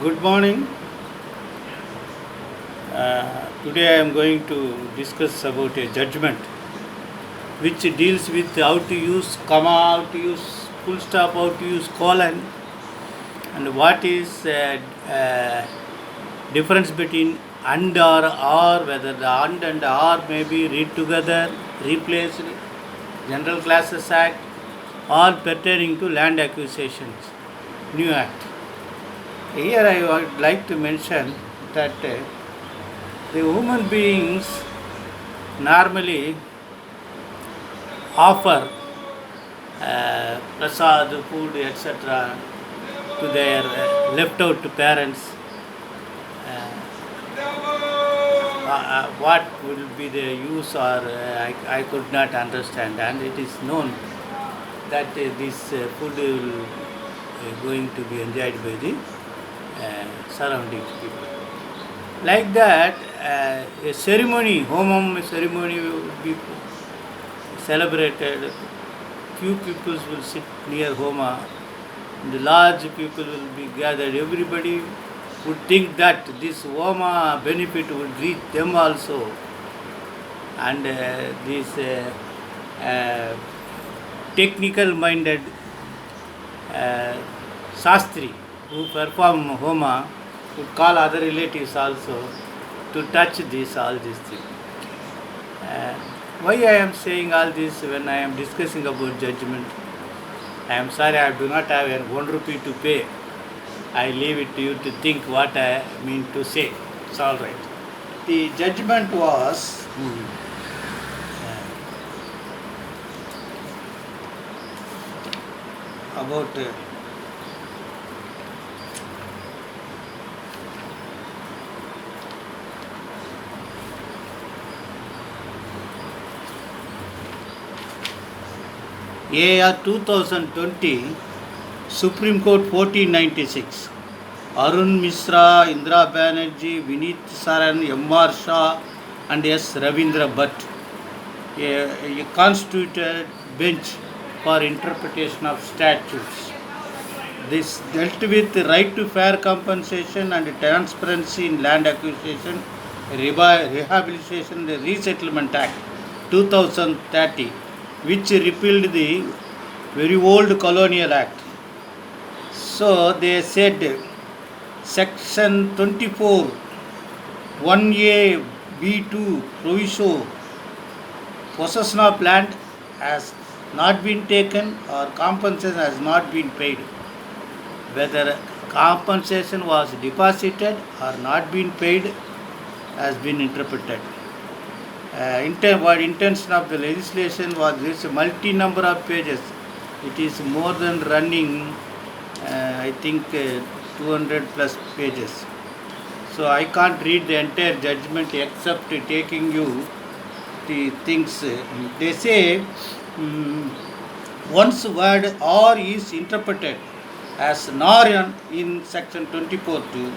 Good morning. Today I am going to discuss about a judgment which deals with how to use comma, how to use full stop, how to use colon, and what is difference between and or, whether the and or may be read together, replaced, General Classes Act, all pertaining to land acquisitions, new act. Here I would like to mention that the human beings normally offer prasad, food, etc. to their left out parents. What will be the use, or I could not understand, and it is known that this food will going to be enjoyed by the surrounding people. Like that, a ceremony, homam ceremony will be celebrated. Few peoples will sit near Homa, the large people will be gathered. Everybody would think that this Homa benefit would reach them also, and this technical minded Shastri who perform Homa would call other relatives also to touch this, all these things. Uh, why I am saying all this when I am discussing about judgment? I am sorry, I do not have a 1 rupee to pay. I leave it to you to think what I mean to say. It's all right. The judgment was about AR 2020, Supreme Court 1496. Arun Mishra, Indra Banerjee, Vineet Saran, M.R. Shah, and S. Ravindra Bhatt, a constituted bench for interpretation of statutes. This dealt with the right to fair compensation and transparency in land acquisition, rehabilitation, the Resettlement Act 2030, which repealed the very old Colonial Act. So they said Section 24, 1A, B2, proviso, possession of land has not been taken or compensation has not been paid. Whether compensation was deposited or not been paid has been interpreted. What intention of the legislation was this multi number of pages. It is more than running, I think, 200 plus pages. So I can't read the entire judgment except taking you the things. They say once word or is interpreted as nor in section 24.2,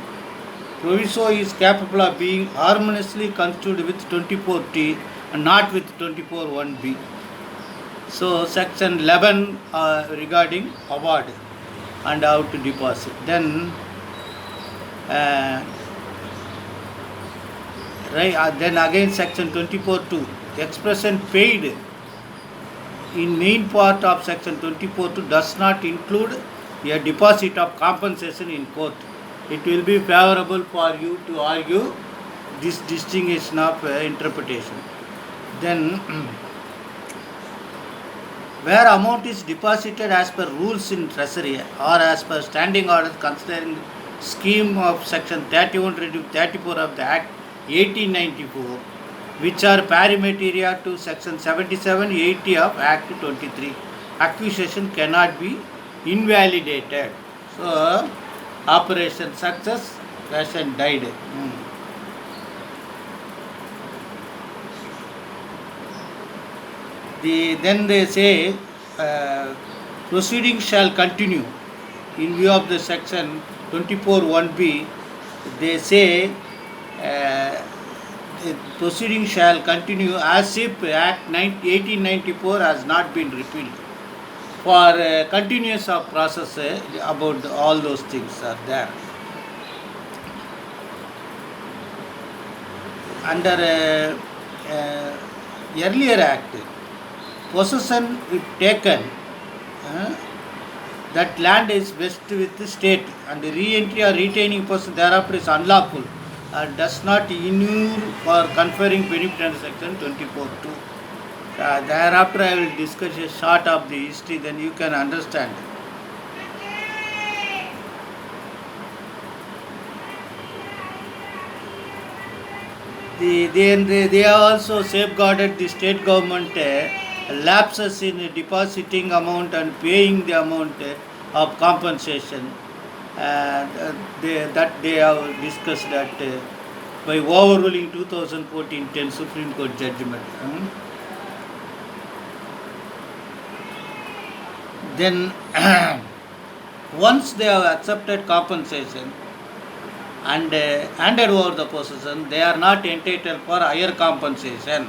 proviso is capable of being harmoniously construed with 24T and not with 24.1b. So section 11 regarding award and how to deposit. Then then again section 24.2, expression paid in main part of section 24.2 does not include a deposit of compensation in court. It will be favorable for you to argue this distinction of interpretation. Then where amount is deposited as per rules in treasury or as per standing orders considering scheme of section 31 to 34 of the Act 1894, which are pari materia to section 77, 80 of Act 23, acquisition cannot be invalidated. So operation success, patient died. Then they say proceedings shall continue in view of the section 24.1b. They say the proceedings shall continue as if Act 1894 has not been repealed. For continuous of process about all those things are there. under earlier act, possession if taken, uh, that land is vested with the state, and the re-entry or retaining possession thereafter is unlawful and does not inure for conferring benefit under section 24(2). Thereafter I will discuss a short of the history, then you can understand. They have also safeguarded the state government lapses in depositing amount and paying the amount of compensation. They have discussed that by overruling 2014-10 Supreme Court judgment. Then once they have accepted compensation and handed over the possession, they are not entitled for higher compensation.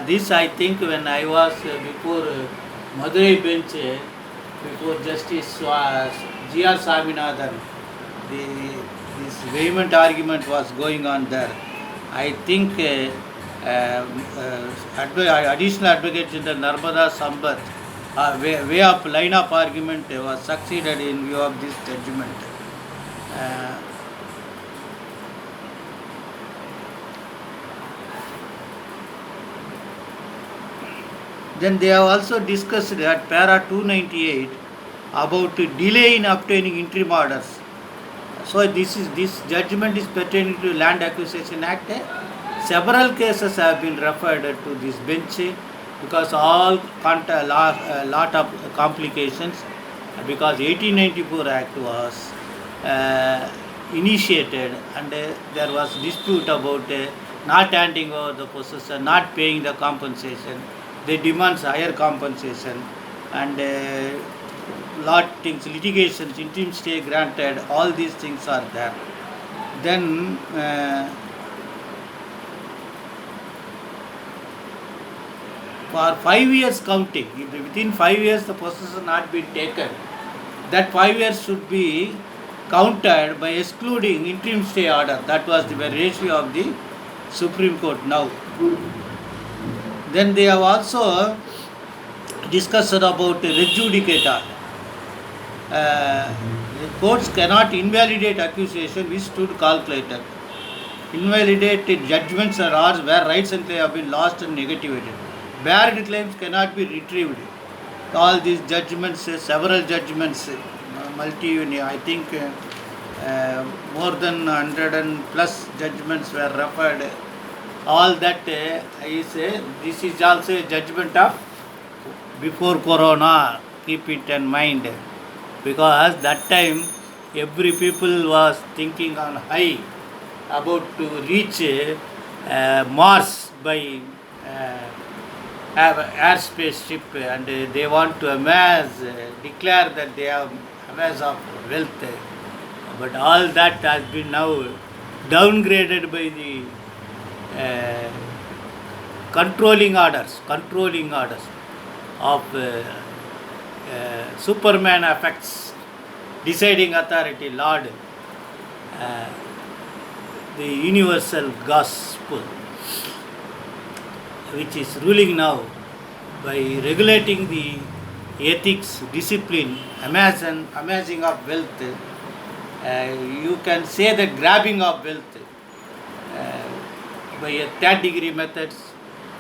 This I think when I was before Madurai bench, before Justice G.R. Swaminathan, this vehement argument was going on there. I think additional advocate General Narmada Sambat, way of line of argument was succeeded in view of this judgment. Then they have also discussed at para 298 about delay in obtaining interim orders. So this judgment is pertaining to Land Acquisition Act. Several cases have been referred to this bench because all lot of complications, because 1894 Act was initiated and there was dispute about not handing over the possession, not paying the compensation. They demand higher compensation and lot things, litigations, interim stay granted, all these things are there. Then for 5 years counting, if within 5 years the possession not been taken, that 5 years should be counted by excluding interim stay order. That was the ratio of the Supreme Court now. Then they have also discussed about res judicata. Courts cannot invalidate accusation which stood calculated. Invalidate judgments or orders where rights and claims have been lost and negativated. Barred claims cannot be retrieved. All these judgments, several judgments, I think more than 100 and plus judgments were referred. All that this is also a judgment of before Corona. Keep it in mind, because that time every people was thinking on high about to reach Mars by airspace ship, and they want to amass, declare that they have amass of wealth. But all that has been now downgraded by the controlling orders of Superman affects deciding authority, Lord, the universal gospel, which is ruling now by regulating the ethics, discipline, amassing of wealth. You can say the grabbing of wealth by a third degree methods,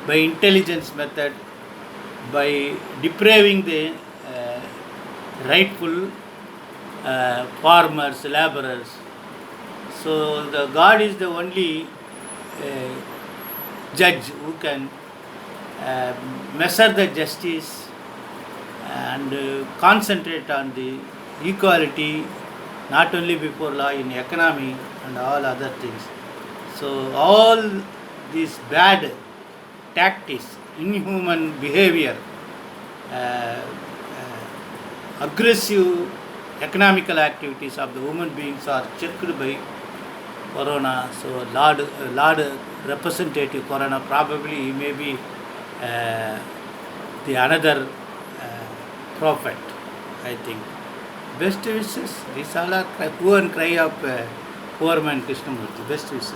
by intelligence method, by depriving the rightful farmers, laborers. So the God is the only judge who can measure the justice and concentrate on the equality, not only before law, in economy and all other things. So all these bad tactics, inhuman behavior, aggressive economical activities of the human beings are checked by Corona. So Lord representative Corona, probably he may be the another prophet, I think. Best wishes. These all are poor and cry of poor man Krishnamurti. Best wishes.